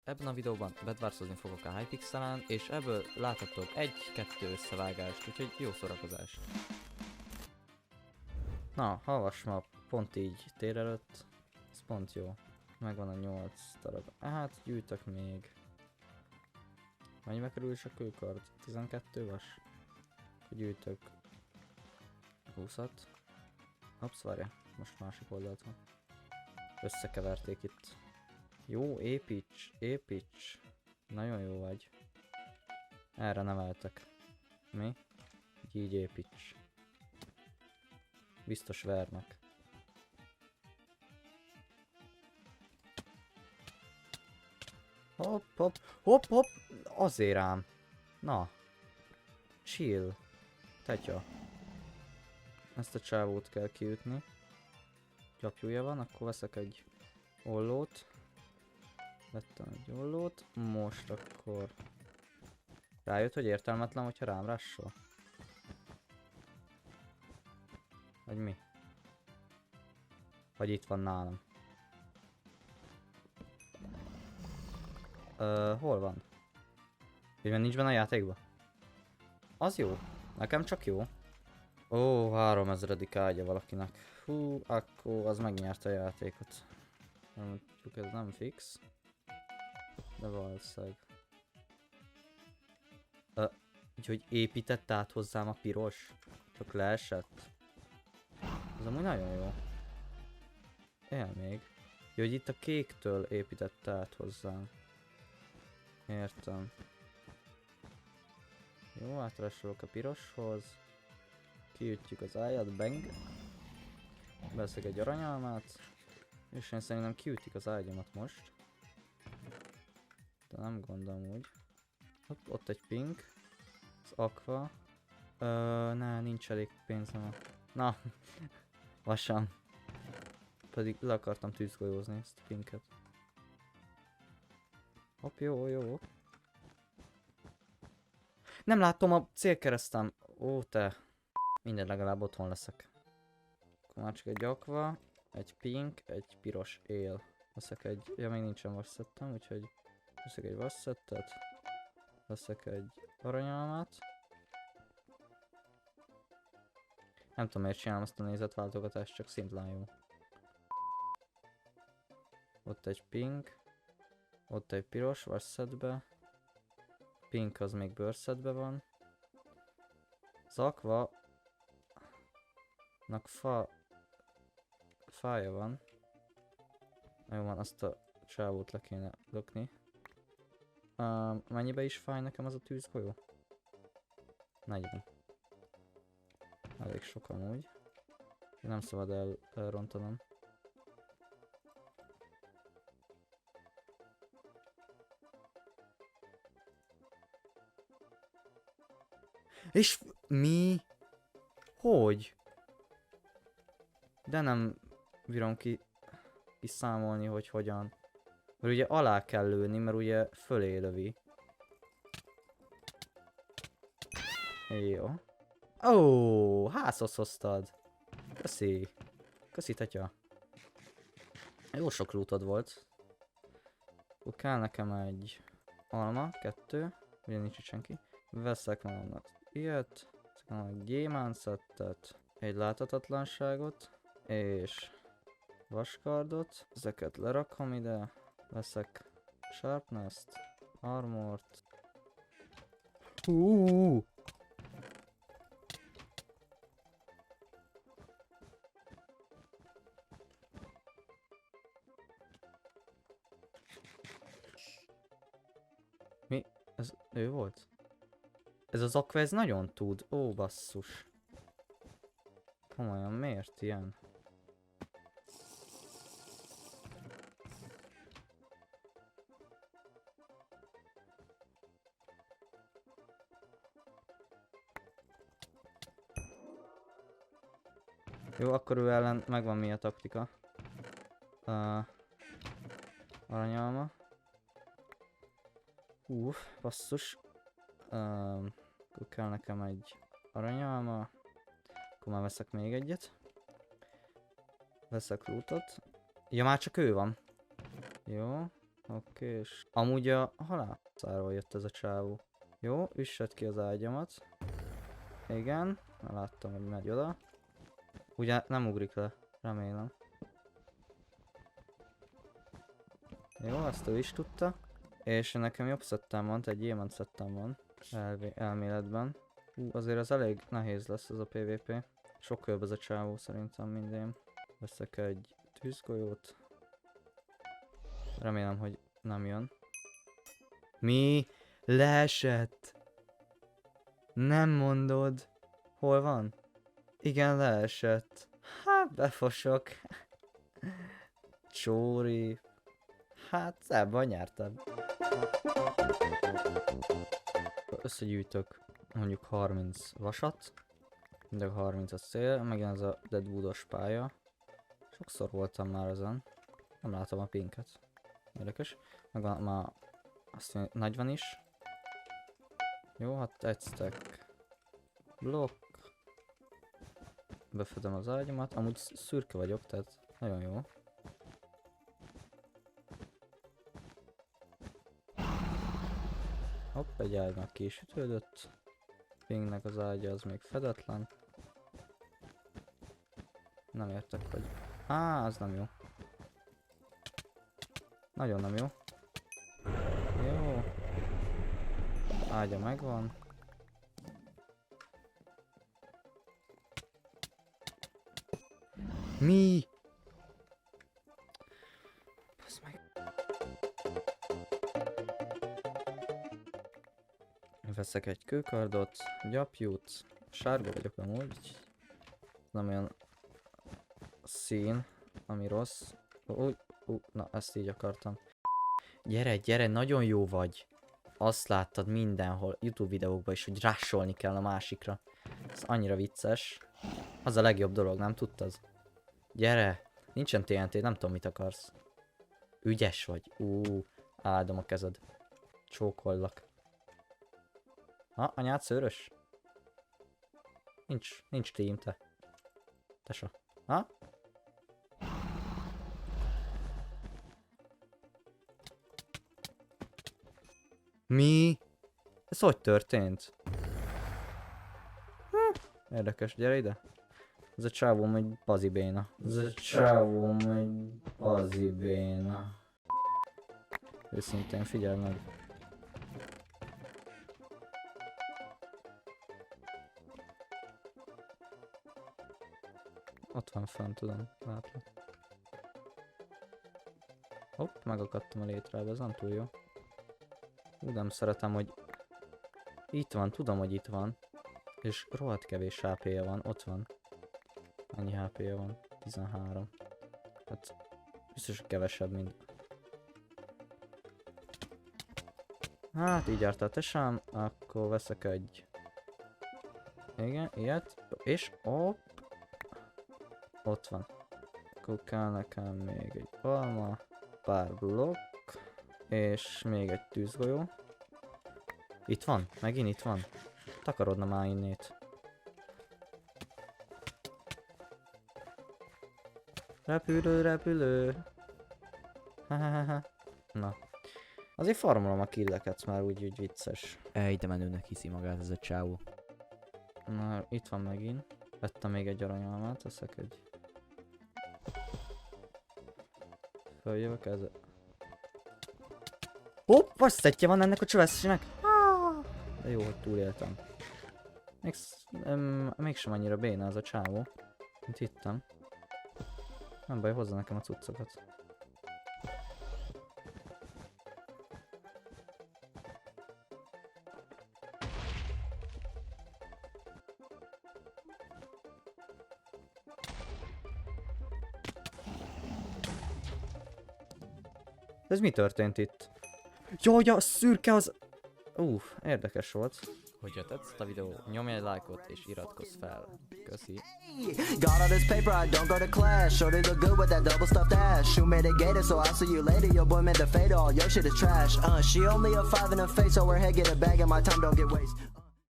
Ebben a videóban bedvárcozni fogok a Hypixelen, és ebből láthatok egy-kettő összevágást, úgyhogy jó szórakozást. Na, hallgass ma pont így tér előtt, ez pont jó. Megvan a 8 darab. Hát gyűjtök még. Mennyibe kerül is a kőkard? 12 vas? Akkor gyűjtök 20-at. Hops, várja, most másik oldalt van. Összekeverték itt. Jó, építs. Nagyon jó vagy. Erre neveltek. Mi? Így építs. Biztos vernek. Hopp. Azért ám. Na. Chill. Tetya. Ezt a csávót kell kiütni. Gyapjúja van, akkor veszek egy ollót. Vettem egy ollót. Most akkor... Rájött, hogy értelmetlen, hogyha rám rássol? Vagy mi? Vagy itt van nálam? Hol van? Hogy nincs benne a játékban? Az jó. Nekem csak jó. Ó, 3000. ágya valakinek. Hú, akkor az megnyerte a játékot. Mondjuk ez nem fix. De valószínűleg. Úgyhogy épített át hozzám a piros. Csak leesett. Ez amúgy nagyon jó. Él még. Jó, hogy itt a kéktől épített át hozzám. Értem. Jó, átrasolok a piroshoz. Kiütjük az áját, bang. Veszek egy aranyalmát. És én szerintem kiütik az ágyamat most. De nem gondolom úgy. Ott egy pink. Az aqua. Ne, nincs elég pénzem. Na, lassan. Pedig le akartam tűzgolyózni ezt a pinket. Hopp, jó. Nem látom a célkeresztem. Ó, te. Minden, legalább otthon leszek. Akkor már csak egy aqua, egy pink, egy piros él. Veszek egy... Ja, még nincsen vasszettem, úgyhogy... Veszek egy vasszettet. Veszek egy aranyalmát. Nem tudom, miért csinálom ezt a nézetváltogatást, csak szimplán jó. Ott egy pink. Ott egy piros vasszetbe. Pink az még bőrszetbe van. Az aqua... Nak fája van. Jó van, azt a csávót le kéne lökni. Mennyibe is fáj nekem az a tűzgolyó? 40. Elég sok amúgy. Nem szabad elrontanom. És mi? Hogy? De nem bírom kiszámolni, hogy hogyan. Mert ugye alá kell lőni, mert ugye fölé lövi. Jó. Ó, házhoz hoztad. Köszi. Köszi, tetya. Jó sok lootod volt. Akkor kell nekem egy alma, 2. Ugye nincs itt senki. Veszek magamnak ilyet. Veszek magamnak egy gyémánt szettet. Egy láthatatlanságot. És vaskardot. Ezeket lerakom ide. Veszek sharpness-t, armort. Mi? Ez ő volt? Ez az aqua, ez nagyon tud. Ó, basszus. Komolyan, miért ilyen? Jó, akkor ő ellen megvan mi a taktika. Aranyalma. Basszus. Akkor kell nekem egy aranyalma. Akkor már veszek még egyet. Veszek lootot. Ja, már csak ő van. Jó. Oké, és amúgy a halálszáról jött ez a csávó. Jó, üssed ki az ágyamat. Igen, láttam, hogy megy oda. Ugye nem ugrik le, remélem. Jó, azt ő is tudta. És nekem jobb szettem van, egy gyémánt szettem van. Elméletben. Azért az elég nehéz lesz ez a PvP. Sokkal jobb ez a csávó szerintem minden. Veszek egy tűzgolyót. Remélem, hogy nem jön. Mi? Leesett? Nem mondod. Hol van? Igen, leesett. Hát, befosok. Csóri. Hát, ebben nyertem. Összegyűjtök mondjuk 30 vasat. Mindegy 30 a cél, megint ez a Deadwoodos pálya. Sokszor voltam már ezen. Nem látom a pinket. Érdekes. Meg van már azt mondja, nagy van is. Jó, hát egy stack blokk. Befedem az ágyamat. Amúgy szürke vagyok, tehát nagyon jó. Hopp, egy ágy már kisütődött. Pingnek az ágya az még fedetlen. Nem értek, hogy... Á, az nem jó. Nagyon nem jó. Jó. Ágya megvan. Mi? Basz meg. Veszek egy kőkardot, gyapjút. Sárga vagyok amúgy. Nem olyan szín, ami rossz. Na, ezt így akartam. Gyere, gyere, nagyon jó vagy. Azt láttad mindenhol, YouTube videókban is, hogy rásolni kell a másikra. Ez annyira vicces. Az a legjobb dolog, nem tudtad? Gyere! Nincsen TNT, nem tudom mit akarsz. Ügyes vagy. Áldom a kezed. Csókollak. Ha, anyád szőrös? Nincs team, te. Tesa. Ha? Mi? Ez hogy történt? Érdekes, gyere ide. Ez a csávóm egy bazibéna. Őszintén figyelj meg. Ott van fent, tudom, látlak. Hopp, megakadtam a létrába, ez nem túl jó. Nem szeretem, hogy itt van, tudom, hogy itt van. És rohadt kevés HP-je van, ott van. Annyi HP-je van? 13. Hát biztos, hogy kevesebb, mint... Hát így járt a tesám, akkor veszek egy... Igen, ilyet. És hopp. Ott van. Akkor kell nekem még egy alma, pár blokk, és még egy tűzgolyó. Itt van, megint itt van. Takarodna már innét. Repülő, repülő. Hahaha. Na. Azért farmolom a killeket, már úgy vicces. De menőnek hiszi magát ez a csávó. Na, itt van megint. Vettem még egy aranyalmát, veszek egy... Följövök ezzel. Hopp, basszetje van ennek a csövessének! De jó, hogy túléltem. Mégsem annyira béna ez a csávó, mint hittem. Nem baj, hozza nekem a cuccokat. Ez mi történt itt? Jaj, a szürke az... érdekes volt. Hogyha tetszett a videó, nyomj egy lájkot és iratkozz fel. Köszi. Got all this paper, I don't go to class. Shorty look good with that double stuffed ass. Shoe made a gator, so I'll see you later. Your boy made the fade all, your shit is trash. She only a 5 in the face, so her head get a bag and my time don't get wasted.